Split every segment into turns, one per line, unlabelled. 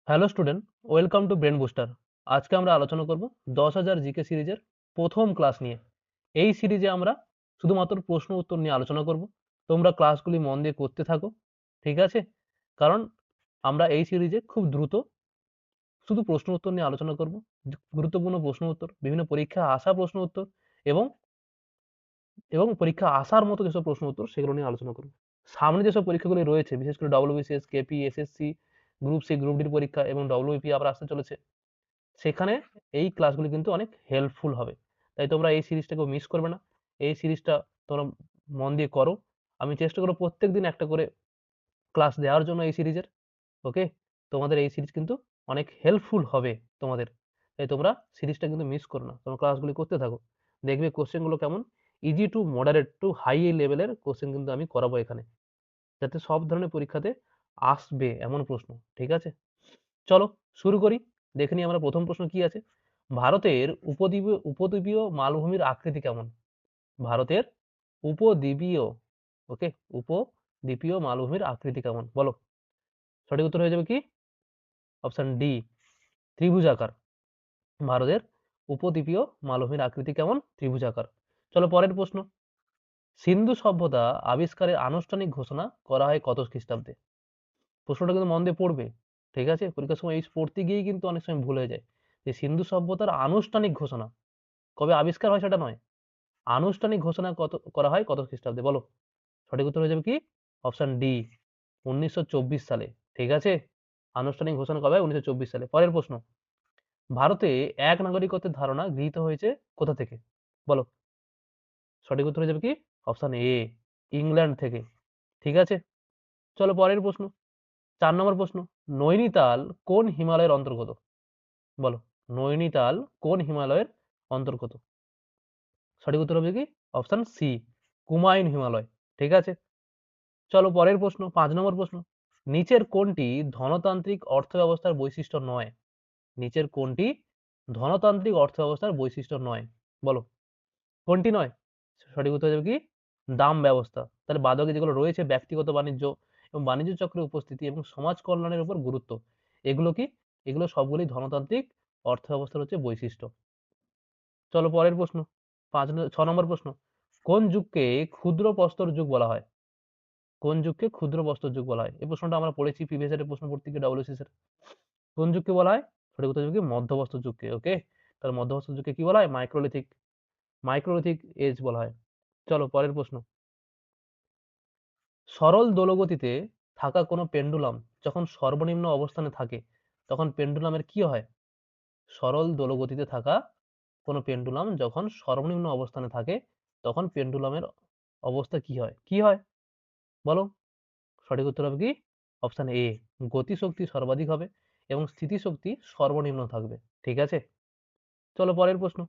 Hello student, welcome to brain booster. আজকে আমরা আলোচনা করব 10,000 জিকে সিরিজের প্রথম ক্লাস নিয়ে। এই সিরিজে আমরা শুধুমাত্র প্রশ্ন উত্তর নিয়ে আলোচনা করব। তোমরা ক্লাসগুলি মন দিয়ে করতে থাকো, ঠিক আছে? কারণ আমরা এই সিরিজে খুব দ্রুত শুধু প্রশ্ন উত্তর নিয়ে আলোচনা করব। গুরুত্বপূর্ণ প্রশ্ন উত্তর, বিভিন্ন পরীক্ষায় আসা প্রশ্ন উত্তর এবং এবং পরীক্ষা আসার মতো যেসব প্রশ্ন উত্তর সেগুলো নিয়ে আলোচনা করব। সামনে যেসব পরীক্ষাগুলি রয়েছে, বিশেষ করে WBCS, KP, SSC, group C, group ডির পরীক্ষা এবং ডব্লিউপি আবার আসতে চলেছে, সেখানে এই ক্লাসগুলি কিন্তু অনেক হেল্পফুল হবে। তাই তোমরা এই সিরিজটাকেও মিস করবে না। এই সিরিজটা তোমরা মন দিয়ে করো। আমি চেষ্টা করবো প্রত্যেকদিন একটা করে ক্লাস দেওয়ার জন্য এই সিরিজের। ওকে, তোমাদের এই সিরিজ কিন্তু অনেক হেল্পফুল হবে তোমাদের। তাই তোমরা সিরিজটা কিন্তু মিস করো না, তোমরা ক্লাসগুলি করতে থাকো। দেখবে কোশ্চেনগুলো কেমন easy to moderate to high লেভেলের কোশ্চেন কিন্তু আমি করাবো এখানে, যাতে সব ধরনের পরীক্ষাতে আসবে এমন প্রশ্ন। ঠিক আছে, চলো শুরু করি। দেখে নিই আমরা প্রথম প্রশ্ন কি আছে। ভারতের উপদ্বীপীয় উপদ্বীপীয় মালভূমির আকৃতি কেমন? ভারতের উপদ্বীপীয়, ওকে, উপদ্বীপীয় মালভূমির আকৃতি কেমন বলো? সঠিক উত্তর হয়ে যাবে কি অপশন ডি, ত্রিভুজাকার। ভারতের উপদ্বীপীয় মালভূমির আকৃতি কেমন? ত্রিভুজাকার। চলো পরের প্রশ্ন। সিন্ধু সভ্যতা আবিষ্কারের আনুষ্ঠানিক ঘোষণা করা হয় কত খ্রিস্টাব্দে? প্রশ্নটা কিন্তু মন দিয়ে পড়বে, ঠিক আছে? পরীক্ষার সময় এই পড়তে গিয়েই কিন্তু অনেক সময় ভুল হয়ে যায়। যে সিন্ধু সভ্যতার আনুষ্ঠানিক ঘোষণা কবে আবিষ্কার হয় সেটা নয়, আনুষ্ঠানিক ঘোষণা কত করা হয় কত খ্রিস্টাব্দে বলো? সঠিক উত্তর হয়ে যাবে কি অপশন ডি, 1924 সালে। ঠিক আছে, আনুষ্ঠানিক ঘোষণা কবে হয়? 1924 সালে। পরের প্রশ্ন। ভারতে এক নাগরিকত্বের ধারণা গৃহীত হয়েছে কোথা থেকে বলো? সঠিক উত্তর হয়ে যাবে কি অপশন এ, ইংল্যান্ড থেকে। ঠিক আছে, চলো পরের প্রশ্ন। 4 নম্বর প্রশ্ন। নৈনিতাল কোন হিমালয়ের অন্তর্গত বলো? নৈনিতাল কোন হিমালয়ের অন্তর্গত? সঠিক উত্তর হবে কি অপশন সি, কুমায়ুন হিমালয়। ঠিক আছে, চলো পরের প্রশ্ন। 5 নম্বর প্রশ্ন। নিচের কোনটি ধনতান্ত্রিক অর্থ ব্যবস্থার বৈশিষ্ট্য নয়? নিচের কোনটি ধনতান্ত্রিক অর্থ ব্যবস্থার বৈশিষ্ট্য নয় বলো? কোনটি নয়? সঠিক উত্তর হয়ে যাবে কি দাম ব্যবস্থা। তাহলে বাদবাকি যেগুলো রয়েছে, ব্যক্তিগত বাণিজ্য এবং বাণিজ্য চক্রের উপস্থিতি এবং সমাজ কল্যাণের উপর গুরুত্ব, এগুলো কি? এগুলো সবগুলি ধনতান্ত্রিক অর্থ ব্যবস্থার হচ্ছে বৈশিষ্ট্য। চলো পরের প্রশ্ন। 6 নম্বর প্রশ্ন। কোন যুগকে ক্ষুদ্র প্রস্তর যুগ বলা হয়? কোন যুগকে ক্ষুদ্র প্রস্তর যুগ বলা হয়? এই প্রশ্নটা আমরা পড়েছি প্রিভিয়াস ইয়ারের প্রশ্ন পড়তে গিয়ে ডব্লিউবিসিএস এর। কোন যুগকে বলা হয়? সঠিক উত্তর হবে কি মধ্যপ্রস্তর যুগকে। ওকে, তাহলে মধ্যপ্রস্তর যুগকে কি বলা হয়? মাইক্রোলিথিক, মাইক্রোলিথিক এজ বলা হয়। চলো পরের প্রশ্ন। সরল দোলগতিতে থাকা কোনো পেন্ডুলাম যখন সর্বনিম্ন অবস্থানে থাকে তখন পেন্ডুলামের কি হয়? সরল দোলগতিতে থাকা কোনো পেন্ডুলাম যখন সর্বনিম্ন অবস্থানে থাকে তখন পেন্ডুলামের অবস্থা কি হয়? কি হয় বলো? সঠিক উত্তর হবে কি অপশন এ, গতিশক্তি সর্বাধিক হবে এবং স্থিতিশক্তি সর্বনিম্ন থাকবে। ঠিক আছে, চলো পরের প্রশ্ন।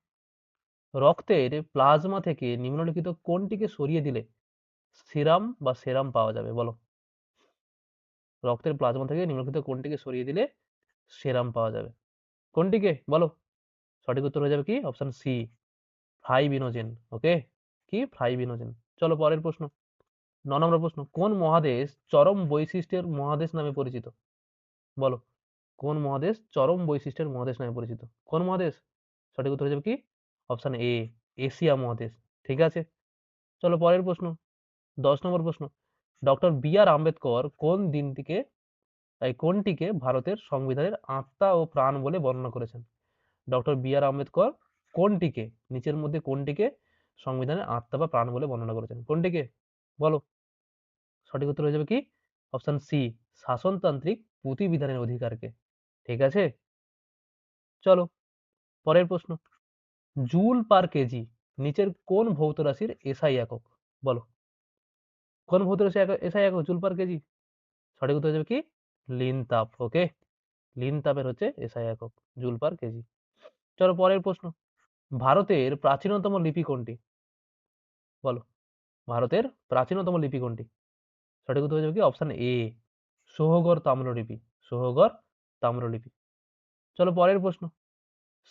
রক্তের প্লাজমা থেকে নিম্নলিখিত কোনটিকে সরিয়ে দিলে সিরাম বা সেরাম পাওয়া যাবে বলো? রক্তের প্লাজমা থেকে নিম্নলিখিত কোনটিকে সরিয়ে দিলে সেরাম পাওয়া যাবে? কোনটিকে বলো? সঠিক উত্তর হয়ে যাবে কি অপশন সি, ফাইবিনোজেন। ওকে, কি ফাইবিনোজেন। চলো পরের প্রশ্ন। 9 নম্বর প্রশ্ন। কোন মহাদেশ চরম বৈশিষ্ট্যের মহাদেশ নামে পরিচিত বলো? কোন মহাদেশ চরম বৈশিষ্ট্যের মহাদেশ নামে পরিচিত? কোন মহাদেশ? সঠিক উত্তর হয়ে যাবে কি অপশন এ, এশিয়া মহাদেশ। ঠিক আছে, চলো পরের প্রশ্ন। 10 নম্বর প্রশ্ন। ডক্টর বি আর আম্বেদকর কোনটিকে ভারতের সংবিধানের আত্মা ও প্রাণ বলে বর্ণনা করেছেন? ডক্টর বি আর আম্বেদকর কোনটিকে, নিচের মধ্যে কোনটিকে সংবিধানের আত্মা বা প্রাণ বলে বর্ণনা করেছেন? কোনটিকে বলো? সঠিক উত্তর হয়ে যাবে কি অপশন সি, শাসনতান্ত্রিক প্রতিবিধানের অধিকারকে। ঠিক আছে, চলো পরের প্রশ্ন। জুল পার কেজি নিচের কোন ভৌত রাশির এসআই একক বলো? কোন ভৌত রাশি এসআই একক জুল পার কেজি? সঠিক উত্তর হয়ে যাবে কি লিন তাপ। ওকে, লিন তাপের হচ্ছে এসআই একক জুল পার কেজি। চলো পরের প্রশ্ন। ভারতের প্রাচীনতম লিপি কোনটি বলো? ভারতের প্রাচীনতম লিপি কোনটি? সঠিক উত্তর হয়ে যাবে কি অপশন এ, সোহগর তাম্রলিপি। সোহগর তাম্রলিপি। চলো পরের প্রশ্ন।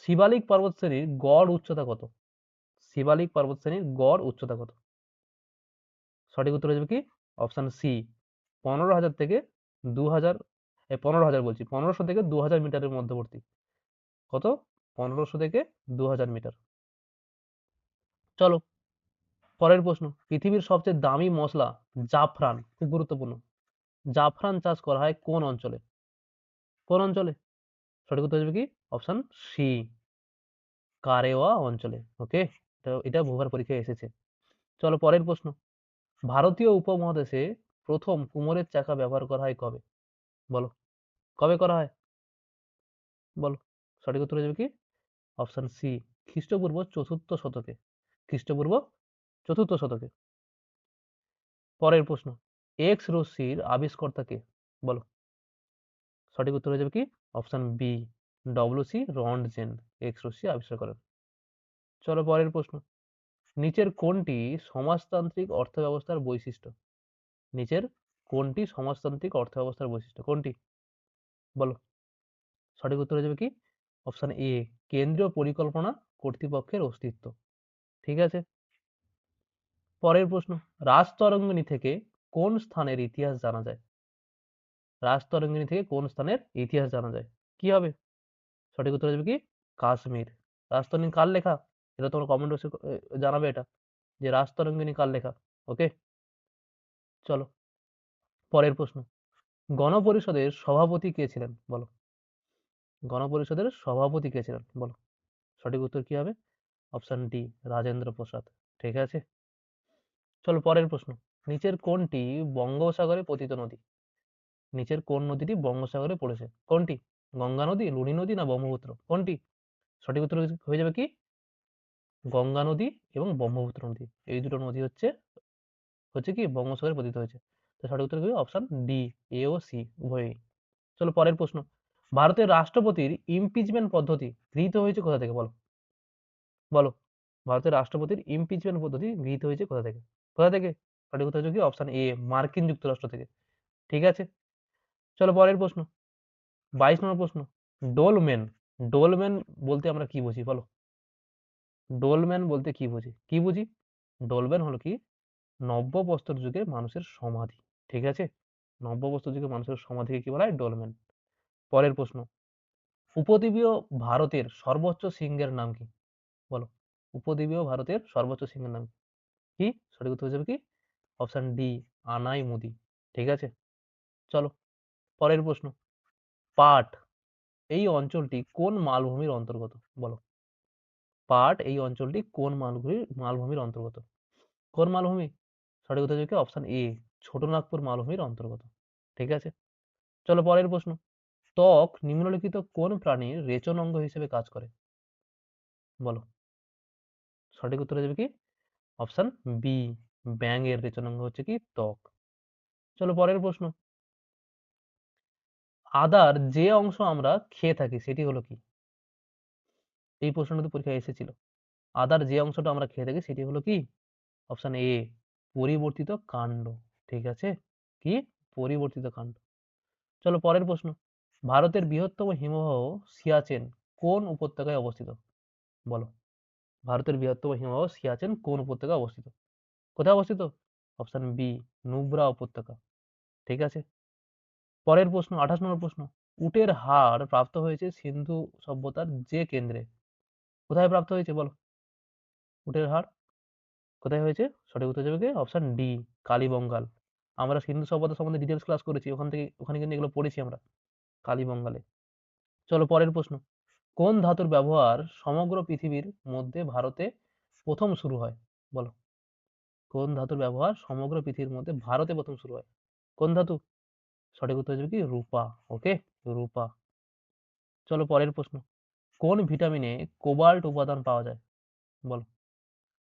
শিবালিক পর্বতশ্রেণীর গড় উচ্চতা কত? শিবালিক পর্বতশ্রেণীর গড় উচ্চতা কত? সঠিক উত্তর হয়ে যাবে কি অপশন সি, 15,000 থেকে 2,000 15,000 বলছি, 1500 থেকে 2000 মিটারের মধ্যবর্তী। কত? 1500 থেকে 2000 মিটার। চলো পরের প্রশ্ন, পৃথিবীর সবচেয়ে দামি মশলা জাফরান, খুব গুরুত্বপূর্ণ। জাফরান চাষ করা হয় কোন অঞ্চলে? কোন অঞ্চলে? সঠিক উত্তর হবে কি? অপশন সি, কারেওয়া অঞ্চলে। ওকে, এটা বহুবার পরীক্ষায় এসেছে। চলো পরের প্রশ্ন, ভারতীয় উপমহাদেশে প্রথম কুমোরের চাকা ব্যবহার করা হয় কবে? বলো, কবে করা হয়? বলো, সঠিক উত্তর হয়ে যাবে কি? অপশন সি, খ্রিস্টপূর্ব 4র্থ শতকে। খ্রিস্টপূর্ব 4র্থ শতকে। পরের প্রশ্ন, এক্স রশ্মির আবিষ্কর্তা কে? বলো, সঠিক উত্তর হয়ে যাবে কি? Option B, WC Roentgen X রশ্মি আবিষ্কার করেন। চলো পরের প্রশ্ন, নিচের কোনটি সমাজতান্ত্রিক অর্থব্যবস্থার বৈশিষ্ট্য? নিচের কোনটি সমাজতান্ত্রিক অর্থব্যবস্থার বৈশিষ্ট্য? কোনটি? বলো, সঠিক উত্তর হয়ে যাবে কি? অপশন এ, কেন্দ্রীয় পরিকল্পনা কর্তৃপক্ষের অস্তিত্ব। ঠিক আছে। পরের প্রশ্ন, রাজতরঙ্গিনী থেকে কোন স্থানের ইতিহাস জানা যায়? রাজতরঙ্গিনী থেকে কোন স্থানের ইতিহাস জানা যায়? কি হবে? সঠিক উত্তর হয়ে যাবে কি? কাশ্মীর। রাজতরঙ্গিনী কার লেখা? এটা তোমরা কমেন্ট বক্সে জানাবে এটা, যে রাজতরঙ্গিনী কার লেখা। ওকে, চলো পরের প্রশ্ন, গণপরিষদের সভাপতি কে ছিলেন? বলো, গণপরিষদের সভাপতি কে ছিলেন? বলো, সঠিক উত্তর কি হবে? Option D, Rajendra Prasad. ঠিক আছে। চলো পরের প্রশ্ন, নিচের কোনটি বঙ্গোপসাগরে পতিত নদী? নিচের কোন নদীটি বঙ্গোপসাগরে পড়েছে? কোনটি? গঙ্গা নদী, লুনি নদী না ব্রহ্মপুত্র? কোনটি? সঠিক উত্তর হয়ে যাবে কি? গঙ্গা নদী এবং ব্রহ্মপুত্র নদী, এই দুটো নদী হচ্ছে হচ্ছে কি বঙ্গোপসাগরে পতিত হয়েছে। তো সঠিক উত্তর হবে অপশন ডি, এ ও সি উভয়ই। চলো পরের প্রশ্ন, ভারতের রাষ্ট্রপতির ইমপিচমেন্ট পদ্ধতি গৃহীত হয়েছে কোথা থেকে? বলো, বলো, ভারতের রাষ্ট্রপতির ইমপিচমেন্ট পদ্ধতি গৃহীত হয়েছে কোথা থেকে? কোথা থেকে? সঠিক উত্তর হচ্ছে কি? অপশন এ, মার্কিন যুক্তরাষ্ট্র থেকে। ঠিক আছে। চলো পরের প্রশ্ন, 22 নম্বর প্রশ্ন, ডোলমেন, ডোলমেন বলতে আমরা কি বুঝি? বলো, ডোলমেন বলতে কি বুঝি? কি বুঝি? ডোলমেন হলো কি? নব্যপ্রস্তর যুগে মানুষের সমাধি। ঠিক আছে, নব্যপ্রস্তর যুগে মানুষের সমাধিকে কি বলা হয়? ডোলমেন। পরের প্রশ্ন, উপদ্বীপীয় ভারতের সর্বোচ্চ শৃঙ্গের নাম কি? বলো, উপদ্বীপীয় ভারতের সর্বোচ্চ শৃঙ্গের নাম কি? সঠিক উত্তর হয়ে যাবে কি? অপশন ডি, আনাই মুদি। ঠিক আছে। চলো পরের প্রশ্ন, পাট এই অঞ্চলটি কোন মালভূমির অন্তর্গত? বলো, পাট এই অঞ্চলটি কোন মালভূমির অন্তর্গত? কোন মালভূমি? সঠিক উত্তর হচ্ছে অপশন এ, ছোটনাগপুর মালভূমির অন্তর্গত। ঠিক আছে। চলো পরের প্রশ্ন, ত্বক নিম্নলিখিত কোন প্রাণীর রেচন অঙ্গ হিসেবে কাজ করে? বলো, সঠিক উত্তর হয়ে যাবে কি? অপশন বি, ব্যাঙের রেচন অঙ্গ হচ্ছে কি? ত্বক। চলো পরের প্রশ্ন, আদার যে অংশ আমরা খেয়ে থাকি সেটি হলো কি? এই প্রশ্নটা তো পরীক্ষায় এসেছিল। আদার যে অংশটা আমরা খেয়ে থাকি সেটি হলো কি? অপশন এ, পরিবর্তিত কাণ্ড। ঠিক আছে, কি? পরিবর্তিত কাণ্ড। চলো পরের প্রশ্ন, ভারতের বৃহত্তম হিমবাহ সিয়াচেন কোন উপত্যকায় অবস্থিত? বলো, ভারতের বৃহত্তম হিমবাহ সিয়াচেন কোন উপত্যকায় অবস্থিত? কোথায় অবস্থিত? অপশন বি, নুব্রা উপত্যকা। ঠিক আছে। পরের প্রশ্ন, 28 নম্বর প্রশ্ন, উটের হাড় প্রাপ্ত হয়েছে সিন্ধু সভ্যতার যে কেন্দ্রে, কোথায় প্রাপ্ত হয়েছে? বলো, উটের হাড় কোথায় হয়েছে? সঠিক উত্তর যাবে কি? Option D, Kalibangan. আমরা সিন্ধু সভ্যতা সম্বন্ধে ডিটেলস ক্লাস করেছি, ওখানে কিন্তু এগুলো পড়েছি আমরা, কালীবঙ্গালে। চলো পরের প্রশ্ন, কোন ধাতুর ব্যবহার সমগ্র পৃথিবীর মধ্যে ভারতে প্রথম শুরু হয়? বলো, কোন ধাতুর ব্যবহার সমগ্র পৃথিবীর মধ্যে ভারতে প্রথম শুরু হয়? কোন ধাতু? সঠিক উত্তর হবে কি? রূপা। ওকে, রূপা। চলো পরের প্রশ্ন, কোন ভিটামিনে কোবাল্ট উপাদান পাওয়া যায়? বলো,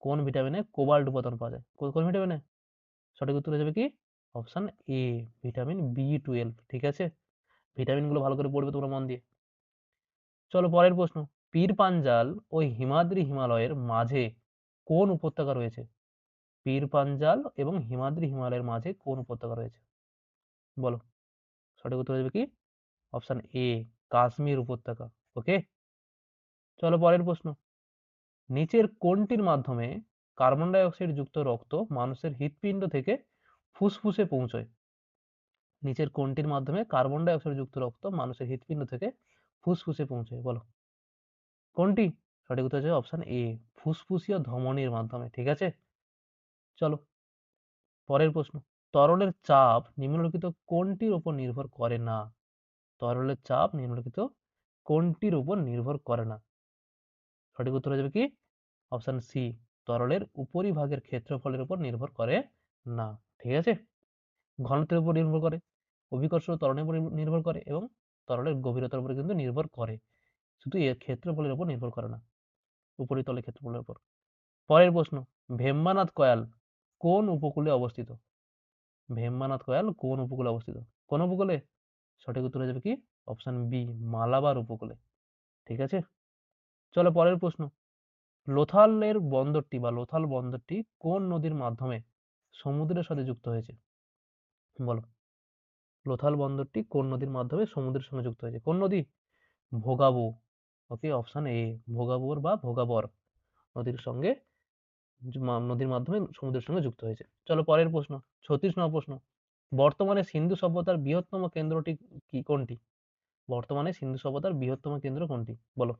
কোন ভিটামিনে কোবাল্ট উপাদান পাওয়া যায়? কোন ভিটামিনে? সঠিক উত্তর হয়ে যাবে কি? Option A, vitamin B 12। ঠিক আছে, ভিটামিন গুলো ভালো করে পড়বে তোমরা মন দিয়ে। চলো পরের প্রশ্ন, পীর পাঞ্জাল ও হিমাদ্রি হিমালয়ের মাঝে কোন উপত্যকা রয়েছে? পীর পাঞ্জাল এবং হিমাদ্রি হিমালয়ের মাঝে কোন উপত্যকা রয়েছে? বলো, সঠিক উত্তর হয়ে যাবে কি? অপশন এ, কাশ্মীর উপত্যকা। ওকে। চলো পরের প্রশ্ন, নিচের কোনটির মাধ্যমে কার্বন ডাই অক্সাইড যুক্ত রক্ত মানুষের হৃৎপিণ্ড থেকে ফুসফুসে পৌঁছয়? নিচের কোনটির মাধ্যমে কার্বন ডাই অক্সাইড যুক্ত রক্ত মানুষের হৃৎপিণ্ড থেকে ফুসফুসে পৌঁছায়? বলো কোনটি? সঠিক উত্তর হচ্ছে অপশন এ, ফুসফুসীয় ধমনীর মাধ্যমে। ঠিক আছে, চলো পরের প্রশ্ন। তরলের চাপ নিম্নলিখিত কোনটির উপর নির্ভর করে না? তরলের চাপ নিম্নলিখিত কোনটির উপর নির্ভর করে না? সঠিক উত্তর হয়ে যাবে কি অপশন সি, তরলের উপরিভাগের ক্ষেত্রফলের উপর নির্ভর করে না। ঠিক আছে, ঘনত্বের উপর নির্ভর করে, অভিকর্ষ ত্বরণের উপর নির্ভর করে এবং তরলের গভীরতার উপর কিন্তু নির্ভর করে, শুধু এর ক্ষেত্রফলের উপর নির্ভর করে না, উপরিতলের ক্ষেত্রফলের উপর। পরের প্রশ্ন, ভেম্বানাথ কয়াল কোন উপকূলে অবস্থিত? ভেম্বানাথ কয়াল কোন উপকূলে অবস্থিত? কোন উপকূলে? সঠিক উত্তর হয়ে যাবে কি অপশন বি, মালাবার উপকূলে। ঠিক আছে, চলো পরের প্রশ্ন। লোথালের বন্দরটি বা লোথাল বন্দরটি কোন নদীর মাধ্যমে সমুদ্রের সাথে যুক্ত হয়েছে? বলো লোথাল বন্দরটি কোন নদীর মাধ্যমে সমুদ্রের সঙ্গে যুক্ত হয়েছে? কোন নদী? ভোগাবু। ওকে, অপশন এ, ভোগাবুর বা ভোগাবর নদীর সঙ্গে নদীর মাধ্যমে সমুদ্রের সঙ্গে যুক্ত হয়েছে। চলো পরের প্রশ্ন, 36 নম্বর প্রশ্ন। বর্তমানে সিন্ধু সভ্যতার বৃহত্তম কেন্দ্রটি কোনটি? বর্তমানে সিন্ধু সভ্যতার বৃহত্তম কেন্দ্র কোনটি? বলো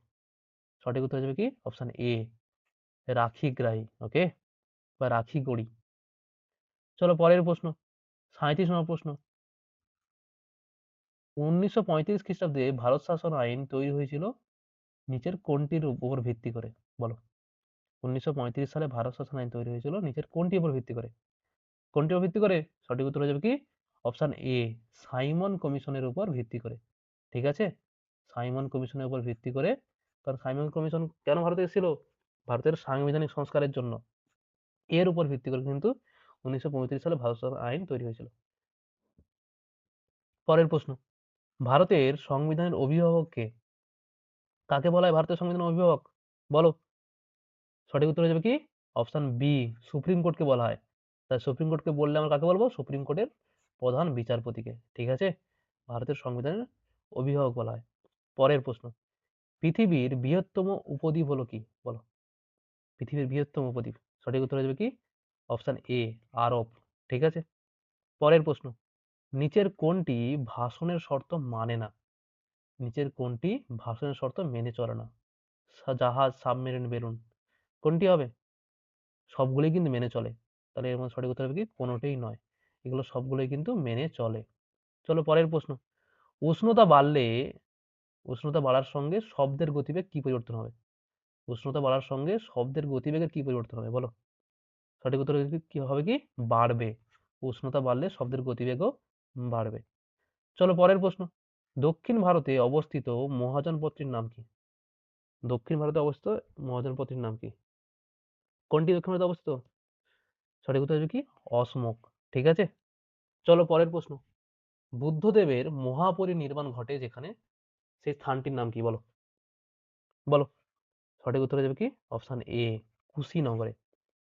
সঠিক উত্তর হয়ে যাবে কি অপশন এ, রাখিগ্রাহী। ওকে, বা রাখিগড়ি। চলো পরের প্রশ্ন, 37 নম্বর প্রশ্ন। 1935 খ্রিস্টাব্দে ভারত শাসন আইন তৈরি হয়েছিল নিচের কোনটির উপর ভিত্তি করে? বলো 1935 সালে ভারত শাসন আইন তৈরি হয়েছিল নিচের কোনটির উপর ভিত্তি করে? কোনটির উপর ভিত্তি করে? সঠিক উত্তর হয়ে যাবে কি অপশন এ, সাইমন কমিশনের উপর ভিত্তি করে। ঠিক আছে, সাইমন কমিশনের উপর ভিত্তি করে। কারণ সাইমন কমিশন কেন ভারতে এসেছিল? ভারতের সাংবিধানিক সংস্কারের জন্য। এর উপর ভিত্তি করে কিন্তু 1935 সালে ভারত শাসন আইন তৈরি হয়েছিল। পরের প্রশ্ন, ভারতের সংবিধানের অভিভাবক কে? কাকে বলা হয় ভারতের সংবিধানের অভিভাবক? বলো সঠিক উত্তর হয়ে যাবে কি অপশন বি, সুপ্রিম কোর্টকে বলা হয়। তাই সুপ্রিম কোর্টকে বললে আমরা কাকে বলবো? সুপ্রিম কোর্টের প্রধান বিচারপতিকে। ঠিক আছে, ভারতের সংবিধানের অভিভাবক বলা হয়। পরের প্রশ্ন, পৃথিবীর বৃহত্তম উপদ্বীপ হলো কি? বলো পৃথিবীর বৃহত্তম উপদ্বীপ। সঠিক উত্তর হয়ে যাবে কি অপশন এ, আরব। ঠিক আছে, পরের প্রশ্ন, নিচের কোনটি ভাষণের শর্ত মানে না? নিচের কোনটি ভাষণের শর্ত মেনে চলে না? জাহাজ, সাবমেরিন, বেলুন, কোনটি হবে? সবগুলোই কিন্তু মেনে চলে। তাহলে এর মধ্যে সঠিক উত্তর হবে কি কোনোটাই নয়, এগুলো সবগুলোই কিন্তু মেনে চলে। চলো পরের প্রশ্ন, উষ্ণতা বাড়লে উষ্ণতা বাড়ার সঙ্গে শব্দের গতিবেগ কি পরিবর্তন হবে? উষ্ণতা বাড়ার সঙ্গে শব্দের গতিবেগের কি পরিবর্তন হবে? বলো সঠিক উত্তর কি হবে? কি বাড়বে। উষ্ণতা বাড়লে শব্দের গতিবেগও বাড়বে। চলো পরের প্রশ্ন, দক্ষিণ ভারতে অবস্থিত মহাজনপত্রীর নাম কি? দক্ষিণ ভারতে অবস্থিত মহাজনপত্রীর নাম কি? কোনটি দক্ষিণ ভারতে অবস্থিত? সঠিক উত্তর হবে কি অসমক। ঠিক আছে, চলো পরের প্রশ্ন, বুদ্ধদেবের মহাপরিনির্বাণ ঘটে যেখানে, সেই স্থানটির নাম কি? বলো বলো সঠিক উত্তর হয়ে যাবে কি অপশন এ, কুশীনগরে।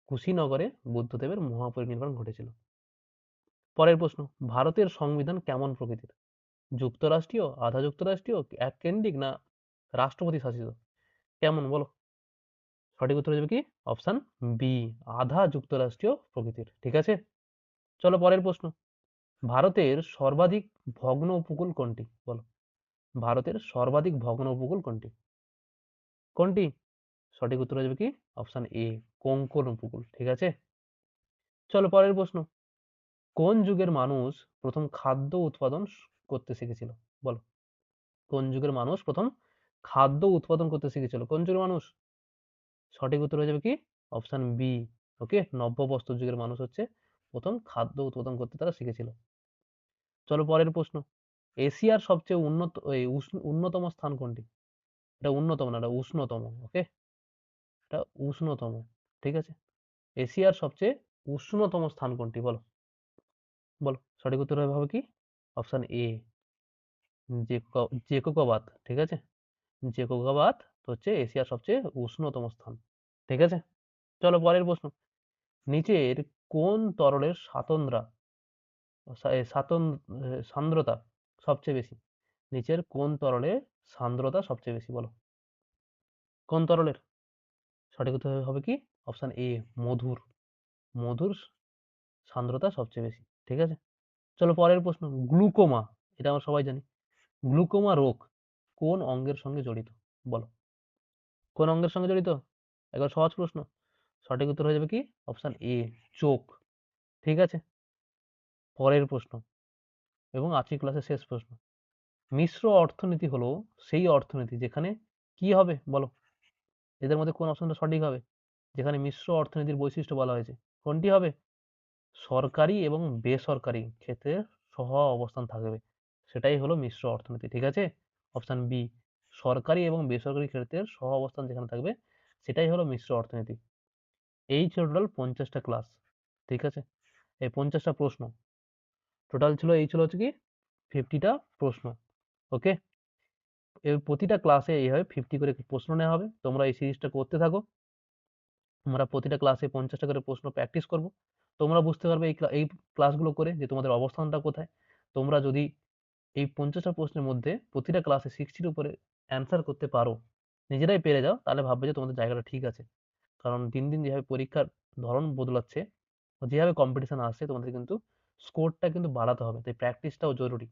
কুশীনগরে বুদ্ধদেবের মহাপরিনির্বাণ ঘটেছিল। পরের প্রশ্ন, ভারতের সংবিধান কেমন প্রকৃতির? যুক্তরাষ্ট্রীয়, আধা যুক্তরাষ্ট্রীয়, এককেন্দ্রিক, না রাষ্ট্রপতি শাসিত? কেমন বলো সঠিক উত্তর হয়ে যাবে কি অপশন বি, আধা যুক্তরাষ্ট্রীয় প্রকৃতির। ঠিক আছে, চলো পরের প্রশ্ন, ভারতের সর্বাধিক ভগ্ন উপকূল কোনটি? বলো ভারতের সর্বাধিক ভগ্ন উপকূল কোনটি? কোনটি? সঠিক উত্তর হয়ে যাবে কি অপশন এ, কোঙ্কণ উপকূল। ঠিক আছে, চলো পরের প্রশ্ন, কোন যুগের মানুষ প্রথম খাদ্য উৎপাদন করতে শিখেছিল? বলো কোন যুগের মানুষ প্রথম খাদ্য উৎপাদন করতে শিখেছিল? কোন যুগের মানুষ? সঠিক উত্তর হয়ে যাবে কি অপশন বি, ওকে, নব্যপ্রস্তর যুগের মানুষ হচ্ছে প্রথম খাদ্য উৎপাদন করতে তারা শিখেছিল। চলো পরের প্রশ্ন, এশিয়ার সবচেয়ে উন্নতম স্থান কোনটি? এটা উন্নতম না, এটা উষ্ণতম। ওকে, এটা উষ্ণতম। ঠিক আছে, এশিয়ার সবচেয়ে উষ্ণতম স্থান কোনটি? বলো বলো সঠিক উত্তর হবে কি অপশন এ, জেকোবাদ। ঠিক আছে, জেকোবাদ হচ্ছে এশিয়ার সবচেয়ে উষ্ণতম স্থান। ঠিক আছে, চলো পরের প্রশ্ন, নিচের কোন তরলের সান্দ্রতা সবচেয়ে বেশি? নিচের কোন তরলের সান্দ্রতা সবচেয়ে বেশি? বলো কোন তরলের? সঠিক উত্তর হবে কি অপশন এ, মধুর। মধুর সান্দ্রতা সবচেয়ে বেশি। ঠিক আছে, চলো পরের প্রশ্ন, গ্লুকোমা, এটা আমরা সবাই জানি। গ্লুকোমা রোগ কোন অঙ্গের সঙ্গে জড়িত? বলো, কোন অঙ্গের সঙ্গে জড়িত? একবার সহজ প্রশ্ন। সঠিক উত্তর হয়ে যাবে কি? অপশন এ, চোখ। ঠিক আছে, পরের প্রশ্ন এবং আজকের ক্লাসের শেষ প্রশ্ন। মিশ্র অর্থনীতি হলো সেই অর্থনীতি যেখানে কি হবে বলো, এদের মধ্যে কোন অপশনটা সঠিক হবে? যেখানে মিশ্র অর্থনীতির বৈশিষ্ট্য বলা হয়েছে, কোনটি হবে? সরকারি এবং বেসরকারি ক্ষেত্রে সহ অবস্থান থাকবে, সেটাই হলো মিশ্র অর্থনীতি। ঠিক আছে, অপশন বি, সরকারি এবং বেসরকারি ক্ষেত্রের সহ অবস্থান যেখানে থাকবে সেটাই হলো মিশ্র অর্থনীতি। এই ছিল টোটাল 50টা ক্লাস। ঠিক আছে, এই 50টা প্রশ্ন টোটাল ছিল, এই ছিল হচ্ছে কি 50টা প্রশ্ন। ওকে, এর প্রতিটা ক্লাসে এইভাবে 50 করে প্রশ্ন নেওয়া হবে। তোমরা এই সিরিজটা করতে থাকো, আমরা প্রতিটা ক্লাসে 50টা করে প্রশ্ন প্র্যাকটিস করব। তোমরা বুঝতে পারবে এই ক্লাসগুলো করে যে তোমাদের অবস্থানটা কোথায়। তোমরা যদি এই 50টা প্রশ্নের মধ্যে প্রতিটা ক্লাসে 60-র উপরে অ্যান্সার করতে পারো, নিজেরাই পেরে যাও, তাহলে ভাববে যে তোমাদের জায়গাটা ঠিক আছে। কারণ দিন দিন যেভাবে পরীক্ষার ধরন বদলাচ্ছে, যেভাবে কম্পিটিশন আসছে, তোমাদের কিন্তু স্কোরটা কিন্তু বাড়াতে হবে, তাই প্র্যাকটিসটাও জরুরি।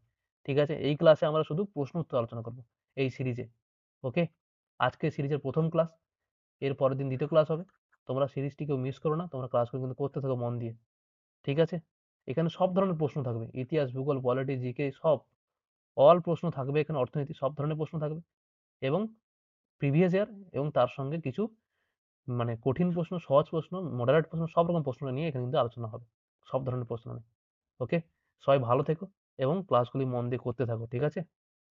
ঠিক আছে, এই ক্লাসে আমরা শুধু প্রশ্ন উত্তর আলোচনা করব এই সিরিজে। ওকে, আজকে সিরিজের প্রথম ক্লাস, এর পরের দিন দ্বিতীয় ক্লাস হবে। তোমরা সিরিজটি কেউ মিস করো না, তোমরা ক্লাসগুলো কিন্তু করতে থাকো মন দিয়ে। ঠিক আছে, এখানে সব ধরনের প্রশ্ন থাকবে, ইতিহাস, ভূগোল, পলিটি, জিকে, সব অল প্রশ্ন থাকবে এখানে, অর্থনীতি, সব ধরনের প্রশ্ন থাকবে এবং প্রিভিয়াস ইয়ার এবং তার সঙ্গে কিছু মানে কঠিন প্রশ্ন, সহজ প্রশ্ন, মডারেট প্রশ্ন, সব রকম প্রশ্ন নিয়ে এখানে কিন্তু আলোচনা হবে, সব ধরনের প্রশ্ন নিয়ে। ওকে, সবাই ভালো থেকো এবং ক্লাসগুলি মন দিয়ে করতে থাকো। ঠিক আছে,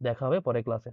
দেখা হবে পরের ক্লাসে।